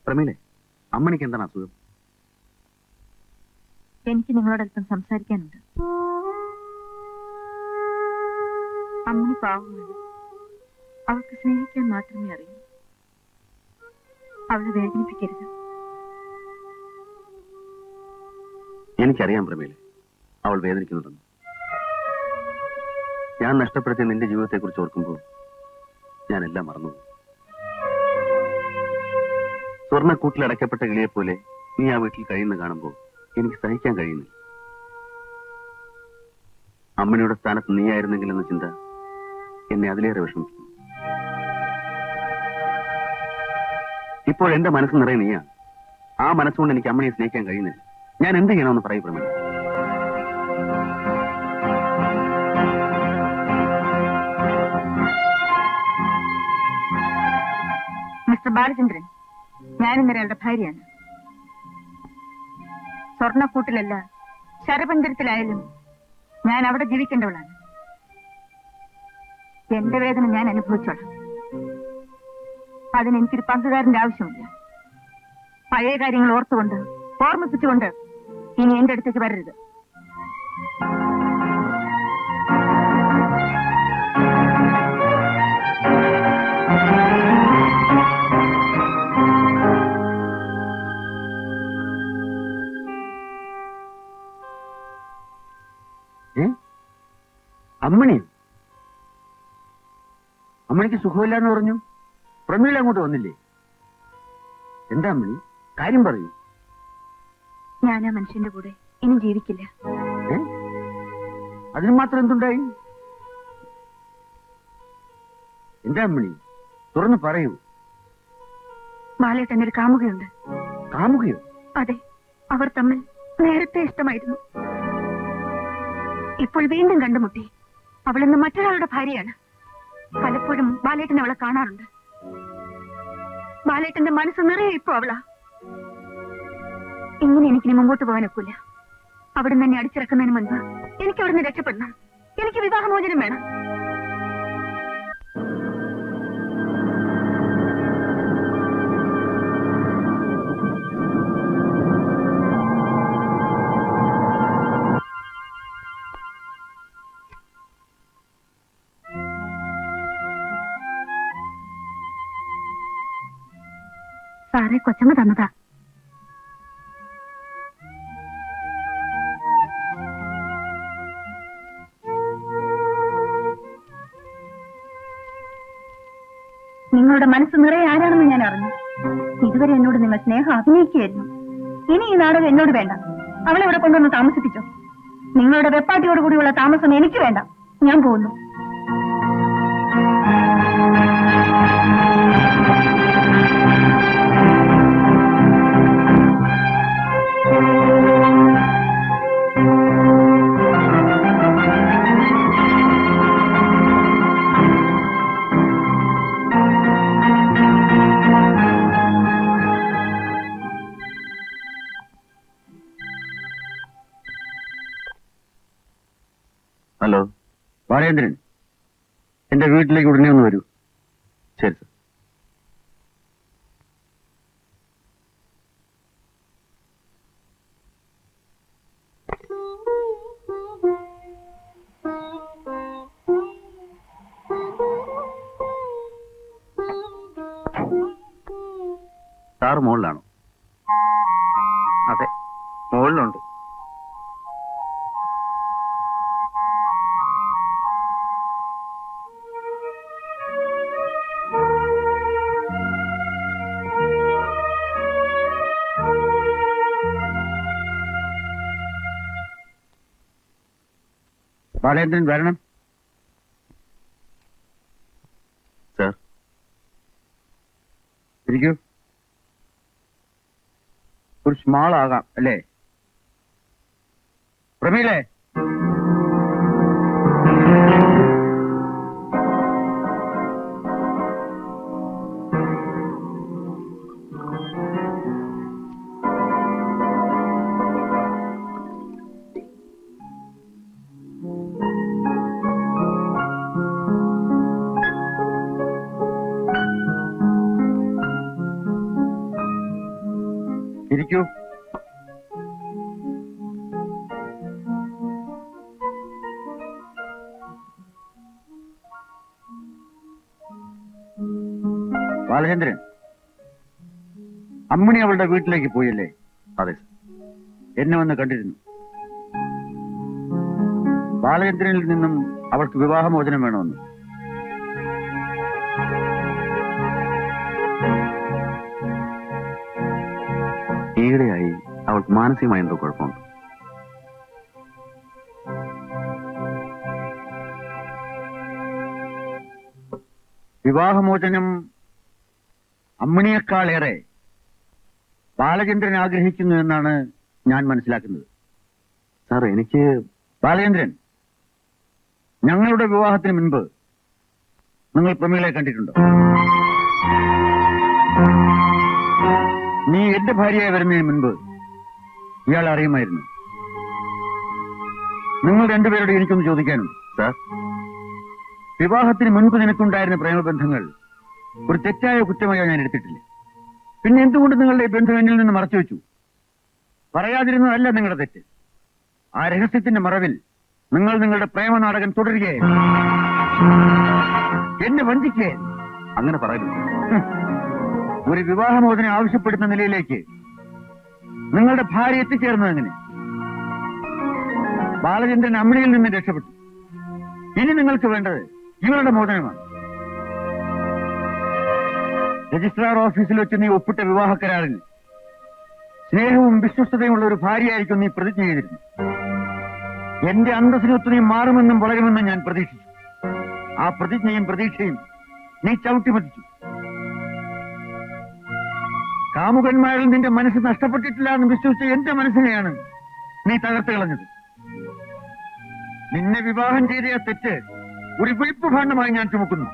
പ്രമീലെ, അമ്മണിക്ക് എന്താണ് അസുഖം? എനിക്ക് നിങ്ങളോടൊപ്പം സംസാരിക്കാനുണ്ട്. അമ്മണി പാവമാണ്. അവൾക്ക് സ്നേഹിക്കാൻ മാത്രമേ അറിയൂ. അവളെ വേദനിപ്പിക്കരുത്. എനിക്കറിയാം പ്രമീലെ, അവൾ വേദനിക്കുന്നുണ്ടെന്ന്. ഞാൻ നഷ്ടപ്പെടുത്തിയ നിന്റെ ജീവിതത്തെക്കുറിച്ച് ഓർക്കുമ്പോൾ ഞാൻ എല്ലാം മറന്നുപോകും. സ്വർണ്ണക്കൂട്ടിൽ അടയ്ക്കപ്പെട്ട കിളിയെപ്പോലെ നീ ആ വീട്ടിൽ കഴിയുന്ന കാണുമ്പോൾ എനിക്ക് സഹിക്കാൻ കഴിയുന്നില്ല. അമ്മയുടെ സ്ഥാനത്ത് നീയായിരുന്നെങ്കിൽ എന്ന ചിന്ത എന്നെ അതിലേറെ വിഷമിക്കുന്നു. ഇപ്പോൾ എന്റെ മനസ്സ് നിറയെ നീയാണ്. ആ മനസ്സുകൊണ്ട് എനിക്ക് അമ്മയെ സ്നേഹിക്കാൻ കഴിയുന്നില്ല. ഞാൻ എന്ത് ചെയ്യണമെന്ന് പറയൂ പ്രമീല. മിസ്റ്റർ ബാലചന്ദ്രൻ, ഞാൻ ഇന്നലെ അവളുടെ ഭാര്യയാണ്. സ്വർണ്ണക്കൂട്ടിലല്ല, ശരപഞ്ചരത്തിലായാലും ഞാൻ അവിടെ ജീവിക്കേണ്ടവളാണ്. എന്റെ വേദന ഞാൻ അനുഭവിച്ചോളാം. അതിനെനിക്കൊരു പങ്കുകാരന്റെ ആവശ്യമില്ല. പഴയ കാര്യങ്ങൾ ഓർത്തുകൊണ്ട്, ഓർമ്മിപ്പിച്ചുകൊണ്ട് ഇനി എന്റെ അടുത്തേക്ക് വരരുത്. അമ്മണിയോ? അമ്മണിക്ക് സുഖമില്ലാന്ന് പറഞ്ഞു. പ്രമീള അങ്ങോട്ട് വന്നില്ലേ? എന്താ അമ്മണി, കാര്യം പറയൂ. ഞാൻ ആ മനുഷ്യന്റെ കൂടെ ഇനി ജീവിക്കില്ല. അതിന് മാത്രം എന്തുണ്ടായി? എന്താ അമ്മണി, തുറന്ന് പറയൂ. ബാലേട്ടൻ ഒരു കാമുകയുണ്ട്. കാമുകയോ? അതെ, അവർ തമ്മിൽ നേരത്തെ ഇഷ്ടമായിരുന്നു. ഇപ്പോൾ വീണ്ടും കണ്ടുമുട്ടി. അവളിന്ന് മറ്റൊരാളുടെ ഭാര്യയാണ്. പലപ്പോഴും ബാലേട്ടൻ അവളെ കാണാറുണ്ട്. ബാലേട്ടന്റെ മനസ്സ് നിറയെ ഇപ്പൊ അവളാ. ഇങ്ങനെ എനിക്കിനി മുമ്പോട്ട് പോകാനൊക്കില്ല. അവിടുന്ന് തന്നെ അടിച്ചിറക്കുന്നതിന് മുൻപ് എനിക്ക് അവിടുന്ന് രക്ഷപ്പെടണം. എനിക്ക് വിവാഹമോചനം വേണം. സാറേ, കൊച്ചമ്മ തന്നതാ. നിങ്ങളുടെ മനസ്സ് നിറയെ ആരാണെന്ന് ഞാൻ അറിഞ്ഞു. ഇതുവരെ എന്നോട് നിങ്ങൾ സ്നേഹം അഭിനയിക്കുകയായിരുന്നു. ഇനി ഈ നാടകം എന്നോട് വേണ്ട. അവളെ ഇവിടെ കൊണ്ടുവന്ന് താമസിപ്പിച്ചോ. നിങ്ങളുടെ വെപ്പാട്ടിയോടുകൂടിയുള്ള താമസം എനിക്ക് വേണ്ട. ഞാൻ പോകുന്നു. ഹലോ ബാലേന്ദ്രൻ, എന്റെ വീട്ടിലേക്ക് ഉടനെ ഒന്ന് വരൂ. ശരി സർ. സാറ് മുകളിലാണോ? അതെ, മുകളിലുണ്ട്. ബാലേന്ദ്രൻ വരണം. സർ, ഇരിക്കൂ. ഒരു സ്മാൾ ആകാം അല്ലേ? പ്രമീലേ, ഇരിക്കൂ. ബാലചന്ദ്രൻ, അമ്മിണി അവളുടെ വീട്ടിലേക്ക് പോയല്ലേ? അതെ സർ. എന്നെ വന്ന് കണ്ടിരുന്നു. ബാലചന്ദ്രനിൽ നിന്നും അവൾക്ക് വിവാഹമോചനം വേണമെന്ന്. ഈയിടെയായി അവൾക്ക് മാനസികമായ എന്തോ കുഴപ്പമുണ്ട്. വിവാഹമോചനം അമ്മിണിയേക്കാളേറെ ബാലചന്ദ്രൻ ആഗ്രഹിക്കുന്നു എന്നാണ് ഞാൻ മനസ്സിലാക്കുന്നത്. സാർ, എനിക്ക് ബാലചന്ദ്രൻ, ഞങ്ങളുടെ വിവാഹത്തിന് മുൻപ് നിങ്ങൾ പ്രമീളയെ കണ്ടിട്ടുണ്ടോ? നീ എന്റെ ഭാര്യയായി വരുന്നതിന് മുൻപ് ഇയാൾ അറിയുമായിരുന്നു. നിങ്ങൾ രണ്ടുപേരോട് എനിക്കൊന്ന് ചോദിക്കാനുണ്ട്. സാർ, വിവാഹത്തിന് മുൻപ് നിനക്കുണ്ടായിരുന്ന പ്രേമബന്ധങ്ങൾ ഒരു തെറ്റായ കുറ്റമായോ ഞാൻ എടുത്തിട്ടില്ല. പിന്നെ എന്തുകൊണ്ട് നിങ്ങളുടെ ഈ ബന്ധം എന്നിൽ നിന്ന് മറച്ചു വെച്ചു? പറയാതിരുന്നതല്ല നിങ്ങളുടെ തെറ്റ്. ആ രഹസ്യത്തിന്റെ മറവിൽ നിങ്ങൾ നിങ്ങളുടെ പ്രേമനാടകം തുടരുകയായിരുന്നു. എന്നെ വഞ്ചിക്കുകയായിരുന്നു. അങ്ങനെ പറയുന്നു. ഒരു വിവാഹമോചനം ആവശ്യപ്പെടുന്ന നിലയിലേക്ക് നിങ്ങളുടെ ഭാര്യ എത്തിച്ചേർന്നത് എങ്ങനെ? ബാലചന്ദ്രൻ അമ്മിണിയിൽ നിന്ന് രക്ഷപ്പെട്ടു. ഇനി നിങ്ങൾക്ക് വേണ്ടത് ഇവരുടെ മോചനമാണ്. രജിസ്ട്രാർ ഓഫീസിൽ വെച്ച് നീ ഒപ്പിട്ട വിവാഹ കരാറിൽ സ്നേഹവും വിശ്വസ്തതയുമുള്ള ഒരു ഭാര്യയായിരിക്കും നീ പ്രതിജ്ഞ ചെയ്തിരുന്നു. എന്റെ അന്തസ്സിനൊത്ത് നീ മാറുമെന്നും വളരുമെന്നും ഞാൻ പ്രതീക്ഷിച്ചു. ആ പ്രതിജ്ഞയും പ്രതീക്ഷയും നീ ചവിട്ടിമതിച്ചു. കാമുകന്മാരിൽ നിന്റെ മനസ്സ് നഷ്ടപ്പെട്ടിട്ടില്ല എന്ന് വിശ്വസിച്ച എന്റെ മനസ്സിനെയാണ് നീ തകർത്ത് കളഞ്ഞത്. നിന്നെ വിവാഹം ചെയ്ത തെറ്റ് ഒരു വിളിപ്പ് ഭാണ്ഡമായി ഞാൻ ചുമക്കുന്നു.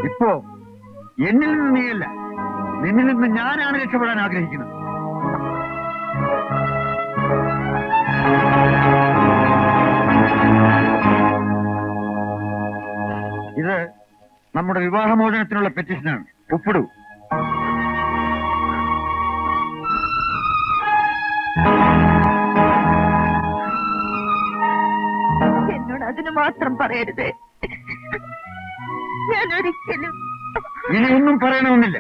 ഇപ്പോ എന്നിൽ നിന്ന് നീയല്ല, നിന്നിൽ നിന്ന് ഞാനാണ് രക്ഷപ്പെടാൻ ആഗ്രഹിക്കുന്നത്. ഇത് നമ്മുടെ വിവാഹമോചനത്തിനുള്ള പെറ്റീഷനാണ്. ഒപ്പിടൂ. എന്നോട് അതിന് മാത്രം പറയരുത്. ഞാൻ ഒരിക്കലും ഇനി ഒന്നും പറയണമെന്നില്ല.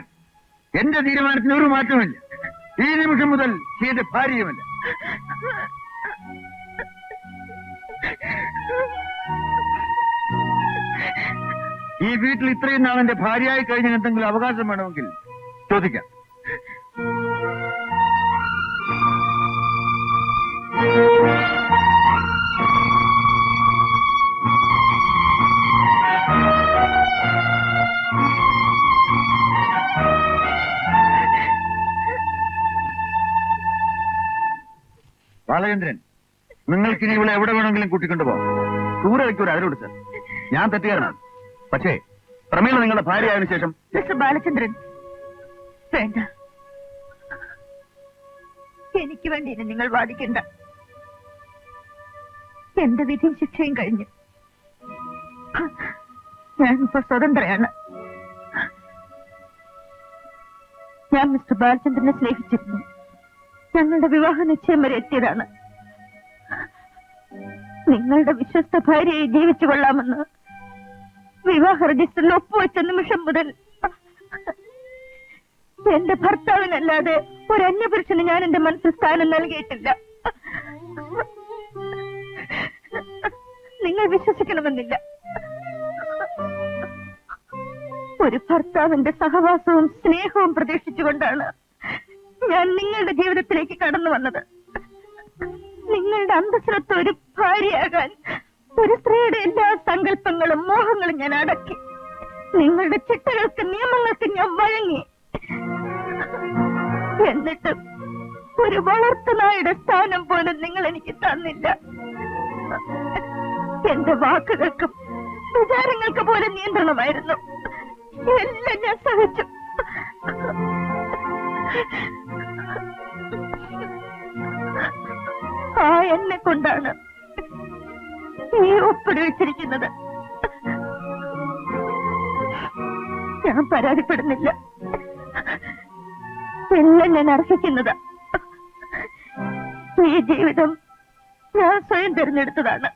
എന്റെ തീരുമാനത്തിന് ഒരു മാറ്റമില്ല. ഈ നിമിഷം മുതൽ ചെയ്ത ഭാര്യയുമല്ല. ഈ വീട്ടിൽ ഇത്രയും നാൾ എന്റെ ഭാര്യയായി കഴിഞ്ഞ എന്തെങ്കിലും അവകാശം വേണമെങ്കിൽ ചോദിക്കാം. ബാലചന്ദ്രൻ, നിങ്ങൾക്കിനി ഇവിടെ എവിടെ വേണമെങ്കിലും കൂട്ടിക്കൊണ്ടുപോകാം. ദൂരെ വയ്ക്കൂല, അതിനോട് സാർ. ഞാൻ തെറ്റുകാരനാണ്. പക്ഷേ പ്രമീള നിങ്ങളുടെ ഭാര്യയായതിനു ശേഷം മിസ്റ്റർ ബാലചന്ദ്രൻ, വേണ്ട. എനിക്ക് വേണ്ടി ഇനി നിങ്ങൾ വാദിക്കണ്ട. എന്റെ വിധിയും ശിക്ഷയും കഴിഞ്ഞു. ഞാനിപ്പോ സ്വതന്ത്രയാണ്. ഞാൻ മിസ്റ്റർ ബാലചന്ദ്രനെ സ്നേഹിച്ചിരുന്നു. ഞങ്ങളുടെ വിവാഹ നിശ്ചയം വരെ എത്തിയതാണ്. നിങ്ങളുടെ വിശ്വസ്ത ഭാര്യയെ ജീവിച്ചു കൊള്ളാമെന്ന് വിവാഹ രജിസ്റ്ററിൽ ഒപ്പുവെച്ച നിമിഷം മുതൽ എന്റെ ഭർത്താവിനല്ലാതെ ഒരു അന്യപുരുഷന് ഞാൻ എന്റെ മനസ്സിൽ സ്ഥാനം നൽകിയിട്ടില്ല. നിങ്ങൾ വിശ്വസിക്കണമെന്നില്ല. ഒരു ഭർത്താവിന്റെ സഹവാസവും സ്നേഹവും പ്രതീക്ഷിച്ചുകൊണ്ടാണ് ഞാൻ നിങ്ങളുടെ ജീവിതത്തിലേക്ക് കടന്നു വന്നത്. നിങ്ങളുടെ അന്തസ്സിനൊത്ത ഒരു ഭാര്യയാകാൻ ഒരു സ്ത്രീയുടെ എല്ലാ സങ്കല്പങ്ങളും മോഹങ്ങളും ഞാൻ അടക്കി. നിങ്ങളുടെ ചിട്ടകൾക്ക് നിയമങ്ങൾക്ക് ഞാൻ വഴങ്ങി. എന്നിട്ട് ഒരു വളർത്തുനായുടെ സ്ഥാനം പോലും നിങ്ങൾ എനിക്ക് തന്നില്ല. എന്റെ വാക്കുകൾക്കും വിചാരങ്ങൾക്ക് പോലും നിയന്ത്രണമായിരുന്നു. എല്ലാം ഞാൻ സഹിച്ചു. ആ എന്നെ കൊണ്ടാണ് ഈ ഒപ്പിടിവെച്ചിരിക്കുന്നത്. ഞാൻ പരാതിപ്പെടുന്നില്ല. എല്ലാം ഞാൻ അർഹിക്കുന്നത്. ഈ ജീവിതം ഞാൻ സ്വയം തിരഞ്ഞെടുത്തതാണ്.